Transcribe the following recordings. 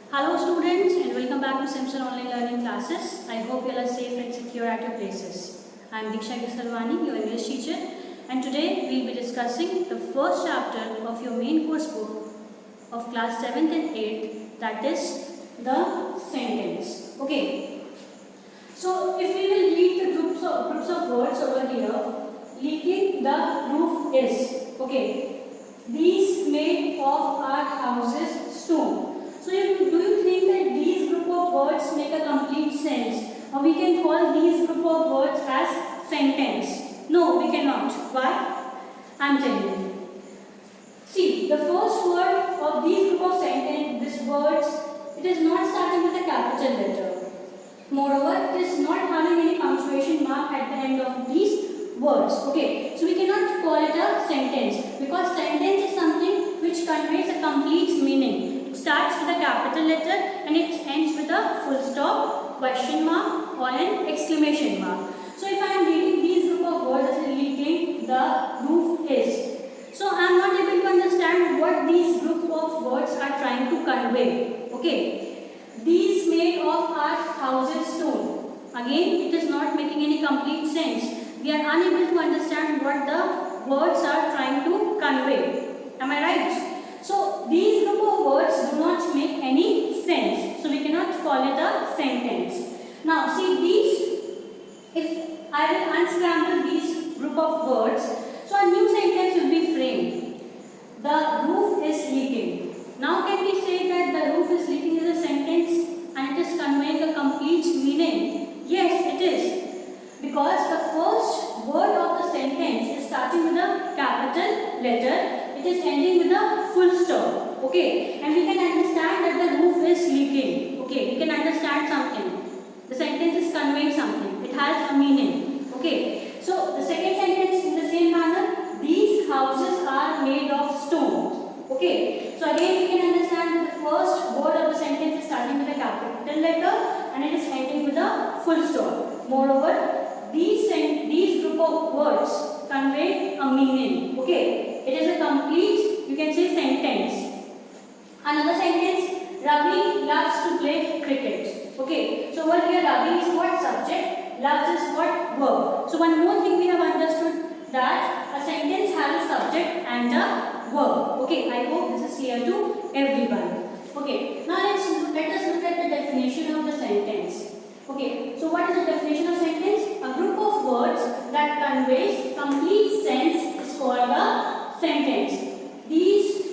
Hello students and welcome back to Simpson Online Learning Classes. I hope you all are safe and secure at your places. I am Diksha Gisalwani, your English teacher, and today we will be discussing the first chapter of your main course book of class 7th and 8th, that is the sentence. Okay. So if we will read the groups of words over here, leaking the roof is. Okay. These made of our houses stone. So do you think that these group of words make a complete sense? Or we can call these group of words as sentence? No, we cannot. Why? I am telling you. See, the first word of these group of sentence, these words, it is not starting with a capital letter. Moreover, it is not having any punctuation mark at the end of these words. Okay, so we cannot call it a sentence because sentence is something which conveys a complete meaning. It starts with a capital letter and it ends with a full stop, question mark or an exclamation mark. So if I am reading these group of words as leaking the roof is, so I am not able to understand what these group of words are trying to convey. Okay, these made of our houses stone. Again, it is not making any complete sense. We are unable to understand what the words are trying to convey. Am I right? So these group of words do not make any sense. So we cannot call it a sentence. Now see these, if I will unscramble these group of words, so a new sentence will be framed. The roof is leaking. Now can we say that the roof is leaking is a sentence and it is conveying a complete meaning? Yes, it is. Because the first word of the sentence is starting with a capital letter. It is ending with a full stop. Okay, and we can understand that the roof is leaking. Okay, we can understand something. The sentence is conveying something. It has a meaning. Okay, so the second sentence in the same manner, these houses are made of stone. Okay, so again we can understand that the first word of the sentence is starting with a capital letter and it is ending with a full stop. Moreover, these group of words convey a meaning. Okay, it is a complete, you can say, sentence. Another sentence, Ravi loves to play cricket. Okay, so over here Ravi is what? Subject, loves is what? Verb. So one more thing we have understood, that a sentence has a subject and a verb. Okay, I hope this is clear to everyone. Okay, now let us look at the definition of the sentence. Okay, so what is the definition of sentence? A group of words that conveys complete sense is called a sentence. These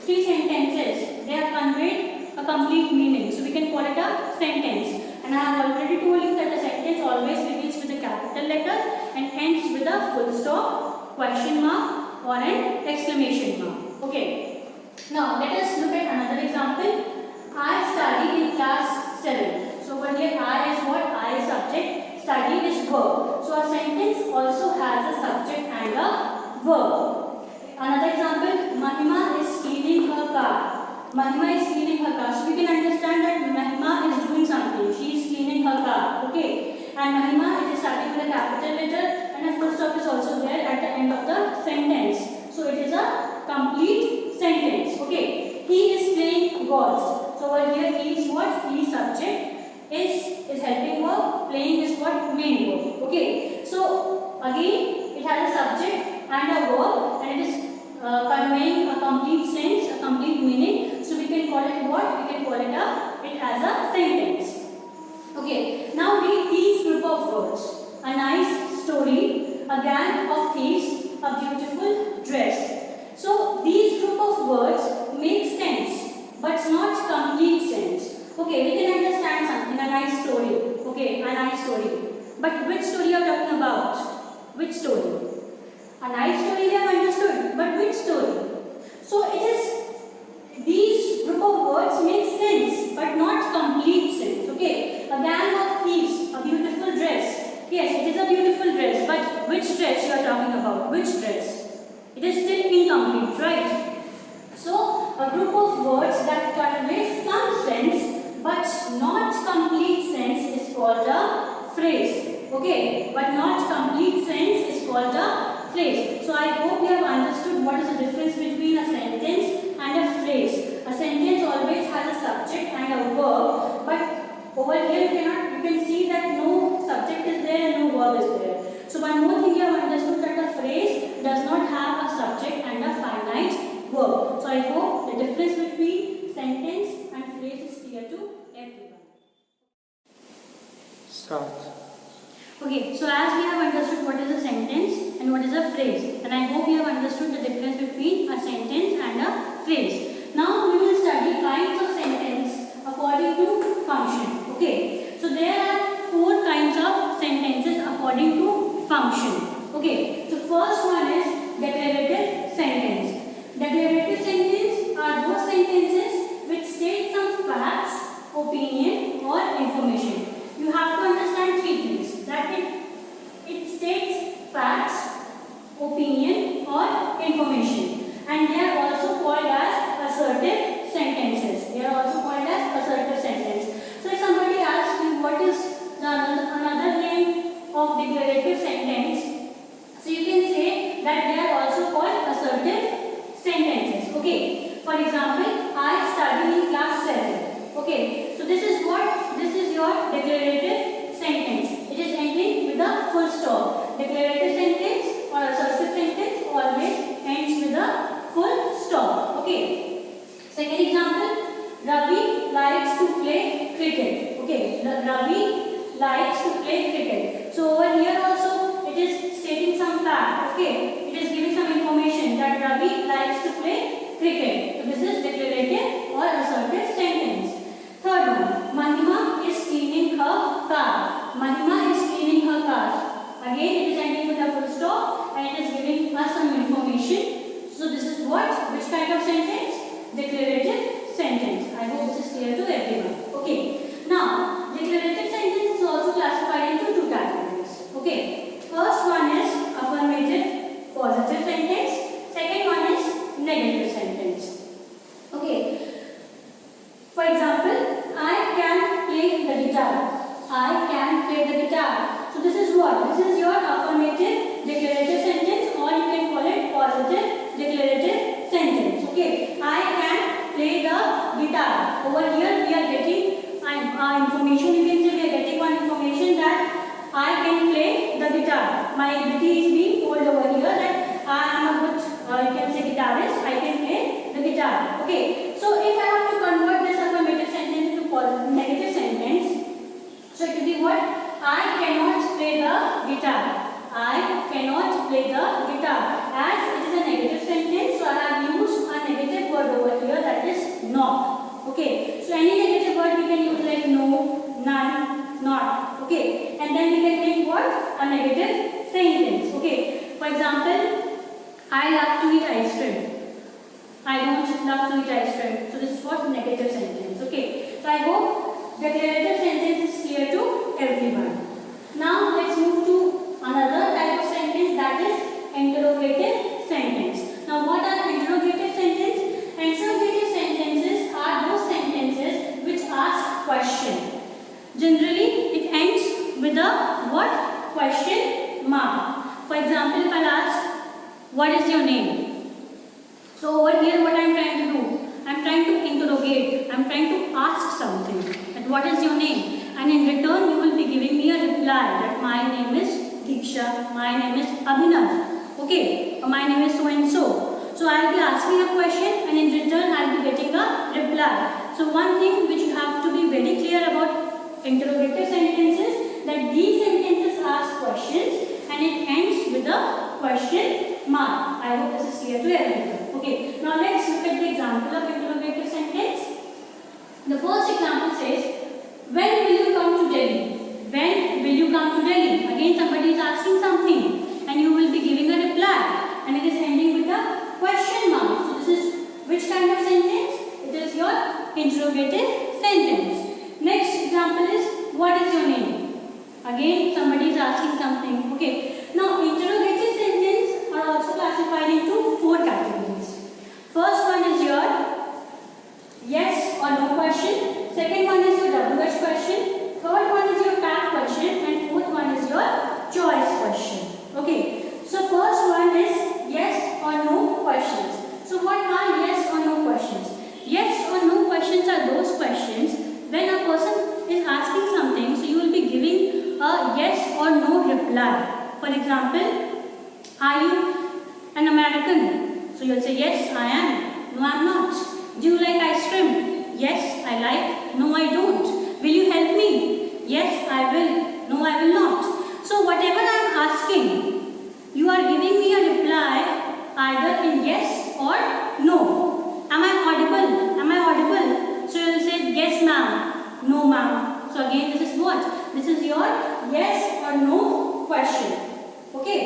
three sentences, they have conveyed a complete meaning. So we can call it a sentence. And I have already told you that the sentence always begins with a capital letter and ends with a full stop, question mark or an exclamation mark. Okay. Now let us look at another example. I study in class 7. So over here I is what? I is subject, study is verb. So a sentence also has a subject and a verb. Another example, Mahima is cleaning her car. Mahima is cleaning her car. So we can understand that Mahima is doing something. She is cleaning her car. Okay. And Mahima, it is starting with a capital letter and a full stop is also there at the end of the sentence. So it is a complete sentence. Okay. He is playing golf. So over here he is what? He is subject. Is helping verb, playing is what? Main verb. Okay. So again it has a subject and a verb and it is conveying a complete sense, a complete meaning. So we can call it what? We can call it as a sentence. Okay. Now read these group of words. A nice story, a gang of thieves, a beautiful dress. So these group of words make sense but not complete sense. Okay, we can understand something, a nice story. Okay, a nice story. But which story you are talking about? Which story? A nice story we have understood, but which story? So it is, these group of words make sense, but not complete sense. Okay, a gang of thieves, a beautiful dress. Yes, it is a beautiful dress, but which dress you are talking about? Which dress? It is still incomplete, right? So, a group of words that convey some sense but not complete sense is called a phrase. Okay, but not complete sense is called a phrase. So I hope you have understood what is the difference between a sentence and a phrase. A sentence always has a subject here you can see that no subject is there and no verb is there. So one more thing you have understood that the phrase does not have a subject and a finite verb. So I hope the difference between sentence and phrase is clear to everyone. Start. Okay, so as we have understood what is a sentence and what is a phrase, and I hope you have understood the difference between a sentence and a phrase. Now we will study kinds of sentence according to function. Okay, so there are 4 kinds of sentences according to function. Okay, so first one is declarative sentence. Declarative sentences are those sentences which state some facts, opinion or information. You have to understand 3 things. That it states facts, opinion or information, and they are also called as assertive sentences. They are also called as assertive sentence. So if somebody asks you what is another name of declarative sentence, so you can say that they are also called assertive sentences. Okay. For example, I study in class 7. Okay. So this is your declarative sentence. It is ending with a full stop. Declarative sentence or assertive sentence always ends with a full stop. Okay. Second example, Ravi likes to play cricket. Okay. Ravi likes to play cricket. So over here also it is stating some fact. Okay. It is giving some information that Ravi likes to play cricket. So this is declarative or assertive sentence. Third one, Mahima is cleaning her car. Mahima is cleaning her car. Again it is ending with a full stop and it is giving us some information. So this is what? Which kind of sentence? Declarative sentence. I hope this is clear to everyone. Okay. Now, declarative sentence is also classified into 2 categories. Okay. First one is affirmative positive sentence. Second one is negative sentence. Okay. For example, I can play the guitar. I can play the guitar. So this is what? This is your affirmative declarative sentence, or you can call it positive declarative sentence. Okay. I can play the guitar. Over here we are getting information. You can say we are getting one information that I can play the guitar. My ability is being told over here that I am a good, you can say guitarist. I can play the guitar. Okay. So if I have to convert this affirmative sentence into negative sentence, so it will be what? I cannot play the guitar. I cannot play the guitar. As it is a negative sentence, so I have used a negative word over here, that is not. Okay. So any negative word we can use like no, none, not. Okay. And then we can make what? A negative sentence. Okay. For example, I love to eat ice cream. I don't love to eat ice cream. So this is what? Negative sentence. Okay. So I hope declarative sentence is clear to everyone. Now let's move to another type of sentence, that is interrogative sentence. Now what are interrogative sentences? Interrogative sentences are those sentences which ask question. Generally it ends with a what? Question mark. For example, if I ask, what is your name? So over here what I am trying to do? I am trying to interrogate. I am trying to ask something. That what is your name? And in return you will be giving me a reply that my name is Diksha, my name is Abhinav. Okay, or my name is so and so. So I will be asking a question and in return I will be getting a reply. So one thing which you have to be very clear about interrogative sentences, that these sentences ask questions and it ends with a question mark. I hope this is clear to everyone. Okay, now let's look at the example of interrogative sentence. The first example says, when will you come to Delhi? When will you come to Delhi? Again somebody is asking something and you will be giving a reply and it is ending with a question mark. So this is which kind of sentence? It is your interrogative sentence. Next example is, what is your name? Again somebody is asking something. Okay. Now interrogative sentences are also classified into 4 categories. First one is your yes or no question. Second one is your WH question. Third one is your tag question. And fourth one is your choice question. reply. For example, are you an American? So you'll say, yes, I am. No, I'm not. Do you like ice cream? Yes, I like. No, I don't. Will you help me? Yes, I will. No, I will not. So whatever I am asking, you are giving me a reply either in yes or no. Am I audible? Am I audible? So you will say yes ma'am, no ma'am. So again this is what? This is your yes or no question. Okay.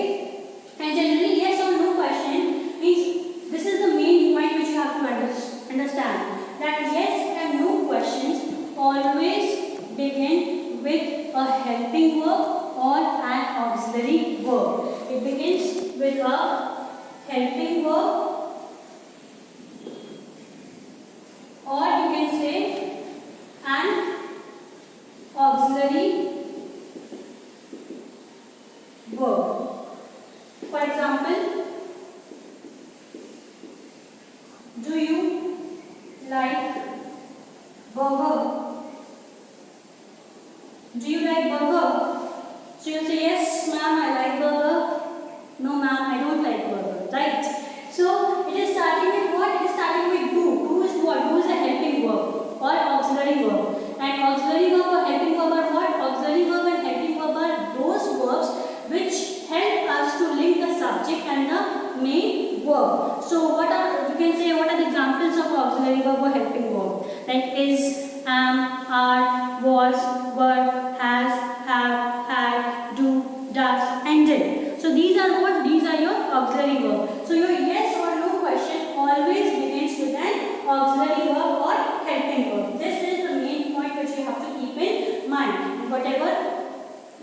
And generally yes or no question means this is the main point which you have to understand. That yes and no questions always begin with a helping verb or an auxiliary verb. It begins with a helping verb, or you can say an auxiliary verb. For example, do you like burger? Do you like burger? So you'll say yes ma'am, I like burger. No ma'am, I don't like burger. Right? So it is starting with what? It is starting with do. Do is what? Do is a helping verb or auxiliary verb. And auxiliary verb or helping verb are what? Auxiliary verb and helping verb are those verbs which help us to link the subject and the main verb. So what are, you can say, what are the examples of auxiliary verb or helping verb? Like is, am, are, was, were, has, have, had, do, does, and did. So these are what? These are your auxiliary verb. So your yes or no question always begins with an auxiliary verb or helping verb. This is the main point which you have to keep in mind. And whatever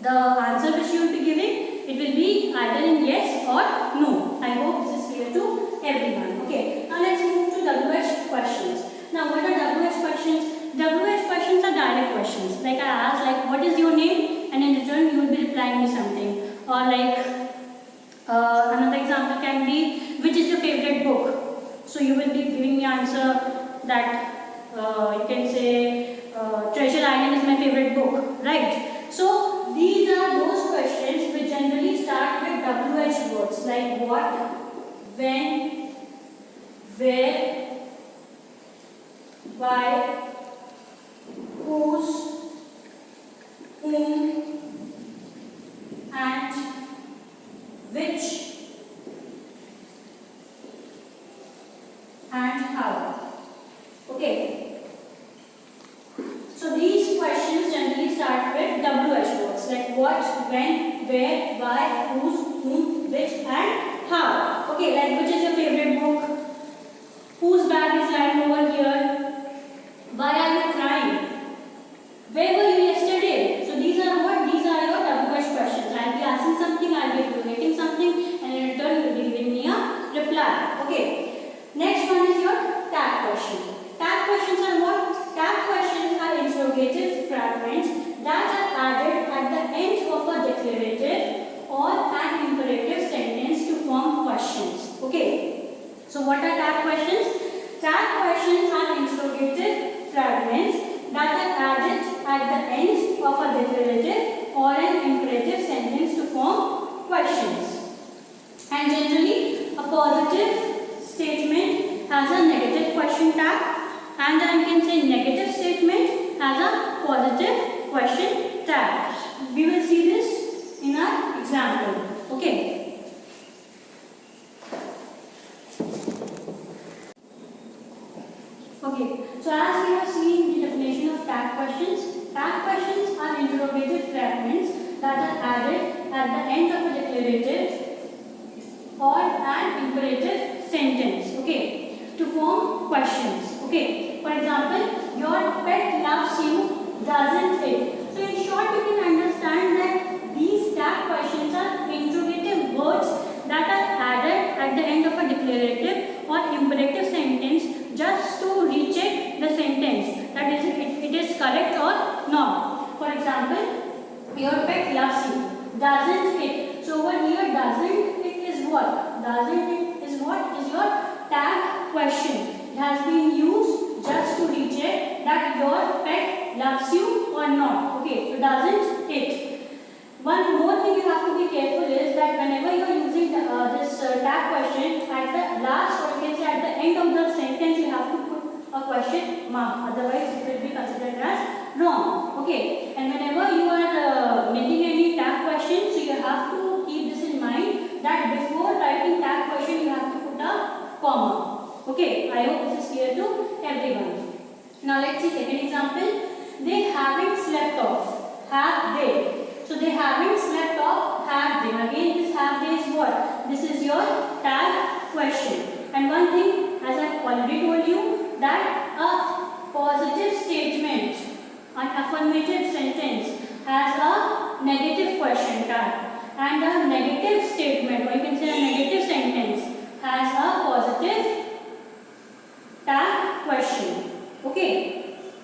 the answer which you will be giving, it will be either in yes or no. I hope this is clear to everyone. Okay. Now let's move to WH questions. Now what are WH questions? WH questions are direct questions. Like I asked, like what is your name? And in return you will be replying me something. Or like another example can be, which is your favorite book? So you will be giving me answer that you can say Treasure Island is my favorite book, right? So these are those questions which generally start with WH words like what, when, where, why, whose, whom, and which, and how. Okay. So these questions generally start with WH words like what, when, where, why, whose, whom, which, and how. Okay, like which is your favorite book? Whose bag is lying over here? Why are you crying? Where were you yesterday? So these are what? These are your WH questions. I'll be asking something, I'll be evaluating something, and in return you will be giving me a reply. Okay. Next one is your tag question. Tag questions are what? Tag questions are interrogative fragments that are added at the end of a declarative or an imperative sentence to form questions. Okay. So what are tag questions? Tag questions are interrogative fragments that are added at the end of a declarative or an imperative sentence to form questions. And generally, a positive statement has a negative question tag, and I can say negative statement has a positive question tag. We will see this in our example. Okay. Okay, so as we have seen the definition of tag questions are interrogative fragments that are added at the end of a declarative or an imperative sentence, okay, to form questions. Okay, for example, your pet loves you, doesn't it? So in short, you can understand that these tag questions are interrogative words that are added at the end of a declarative or imperative sentence just to recheck the sentence, that is it is correct or not. For example, your pet loves you, doesn't it? So over here, doesn't it is what? Doesn't it is what? Is your tag question. It has been used just to recheck that your pet loves you or not. Okay, so doesn't it. One more thing you have to be careful is that whenever you are using this tag question, at the last, or you can say at the end of the sentence, you have to put a question mark. Otherwise, it will be considered as wrong. Okay. And whenever you are making any tag question, so you have to keep this in mind that before writing tag question, you have to put a comma. Okay. I hope this is clear to everyone. Now let's see second example. They haven't slept off. Have they? So they haven't slept off. Have they? Again, this have they is what? This is your tag question. And one thing, as I have already told you, that a positive statement, an affirmative sentence has a negative question tag, and a negative statement, or you can say a negative sentence, has a positive tag question. Okay.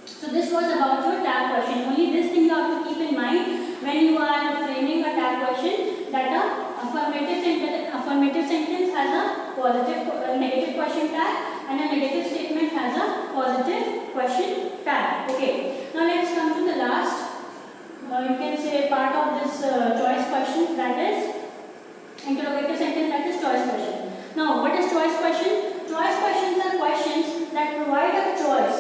So this was about your tag question. Only this thing you have to keep in mind when you are framing a tag question, that a affirmative sentence has a positive negative question tag, and a negative statement has a positive question tag. Okay. Now let's come to the last, you can say part of this choice question, that is interrogative sentence, that is choice question. Now what is choice question? Choice questions are questions that provide a choice,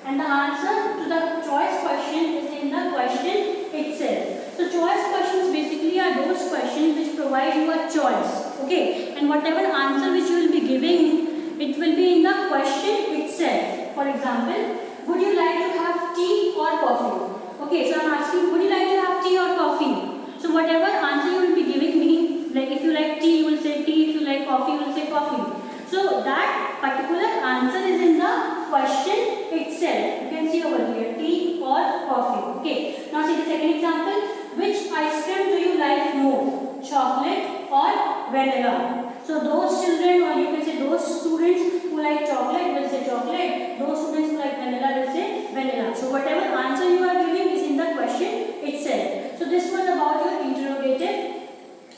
and the answer to the choice question is in the question itself. So choice questions basically are those questions which provide you a choice. Okay, and whatever answer which you will be giving, it will be in the question itself. For example, would you like to have tea or coffee? Okay, so I am asking, would you like to have tea or coffee? So whatever answer you will be giving me, like if you like tea, you will say tea. If you like coffee, you will say coffee. So that particular answer is in the question itself. You can see over here, tea or coffee. Okay. Now see the second example. Which ice cream do you like more? Chocolate or vanilla? So those children, or you can say those students who like chocolate will say chocolate. Those students who like vanilla will say vanilla. So whatever answer you are giving is in the question itself. So this was about your interrogative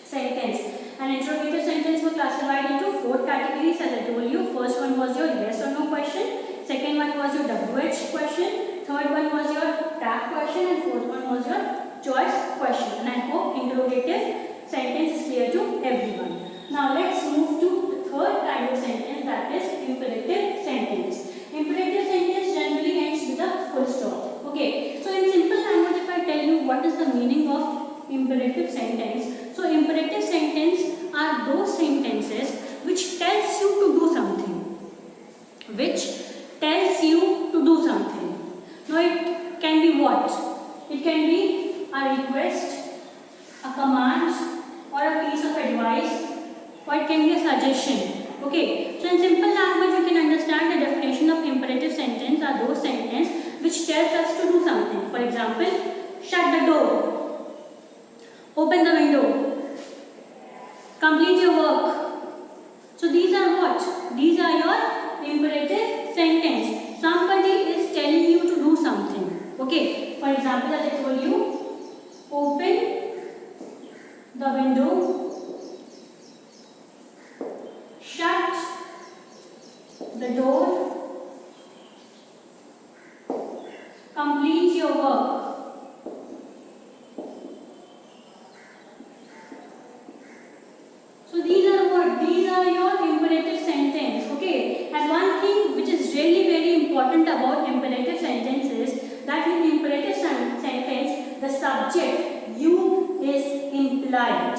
sentence. An interrogative sentence was classified into 4 categories, as I told you. First one was your yes or no question. Second one was your WH question. Third one was your tag question, and fourth one was your choice question. And I hope interrogative sentence is clear to everyone. Now let's move to the third kind of sentence, that is imperative sentence. Imperative sentence generally ends with a full stop. Okay. So in simple language, if I tell you what is the meaning of imperative sentence, so imperative sentence are those sentences which tells you to do something. Which tells you to do something. Now it can be what? It can be a request, a command, or a piece of advice, or it can be a suggestion. Okay. So in simple language, you can understand the definition of imperative sentence are those sentences which tells us to do something. For example, shut the door, open the window, complete your work. So these are what? These are your imperative sentence. Somebody is telling you to do something. Okay. For example, as I told you, open the window, shut the door, complete your work. So these are what? These are your imperative sentence. Okay. And one thing which is really very important about imperative sentence is that in imperative sentence, the subject you is implied.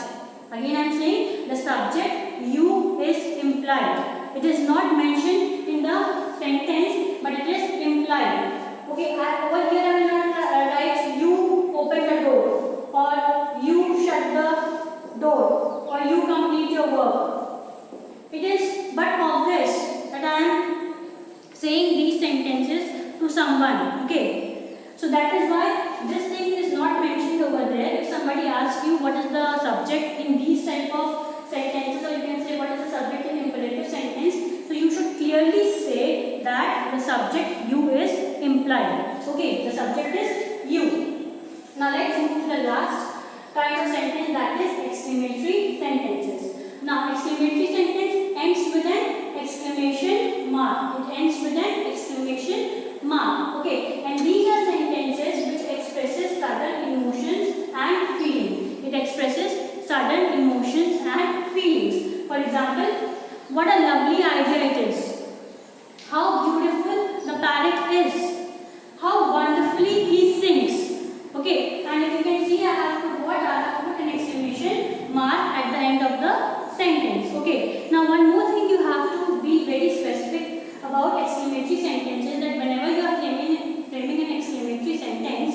Again I am saying the subject you is implied. It is not mentioned in the sentence, but it is implied. Okay. Over here I will not write you open the door, or you shut the door, or you complete your work. It is but obvious that I am saying these sentences to someone. Okay. So that is why this thing is not mentioned over there. If somebody asks you what is the subject in these type of sentences, or you can say what is the subject in imperative sentence, so you should clearly say that the subject you is implied. Okay, the subject is you. Now let's move to the last kind of sentence, that is exclamatory sentences. Now exclamatory sentence ends with an exclamation mark. It ends with an exclamation mark. Okay, and these are sentences which expresses sudden emotions and feeling. It expresses sudden how beautiful the parrot is, how wonderfully he sings. Okay, and if you can see, I have put what? I have put an exclamation mark at the end of the sentence. Okay, now one more thing you have to be very specific about exclamatory sentences, that whenever you are framing an exclamatory sentence,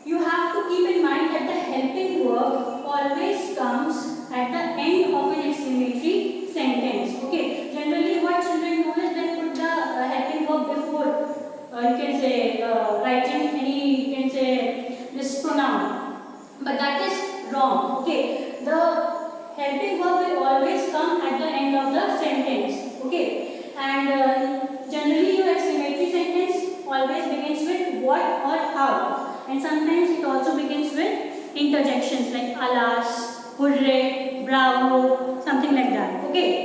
you have to keep in mind that the helping verb always comes at the end of an exclamatory sentence. Okay, generally what children do is they put the helping verb before, you can say writing any, you can say this pronoun, but that is wrong. Okay, the helping verb will always come at the end of the sentence. Okay, and generally your exclamatory sentence always begins with what or how, and sometimes it also begins with interjections like alas, hooray, bravo, something like that. Okay,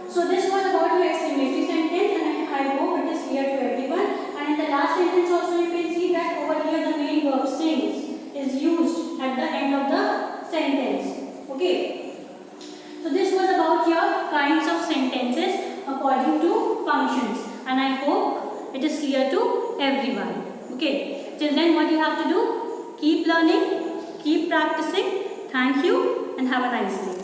so this was about your exclamatory sentence, and I hope it is clear to everyone. And in the last sentence also you can see that over here the main verb sings is used at the end of the sentence. Okay, so this was about your kinds of sentences according to functions, and I hope it is clear to everyone. Okay, till then what you have to do, keep learning, keep practicing. Thank you and have a nice day.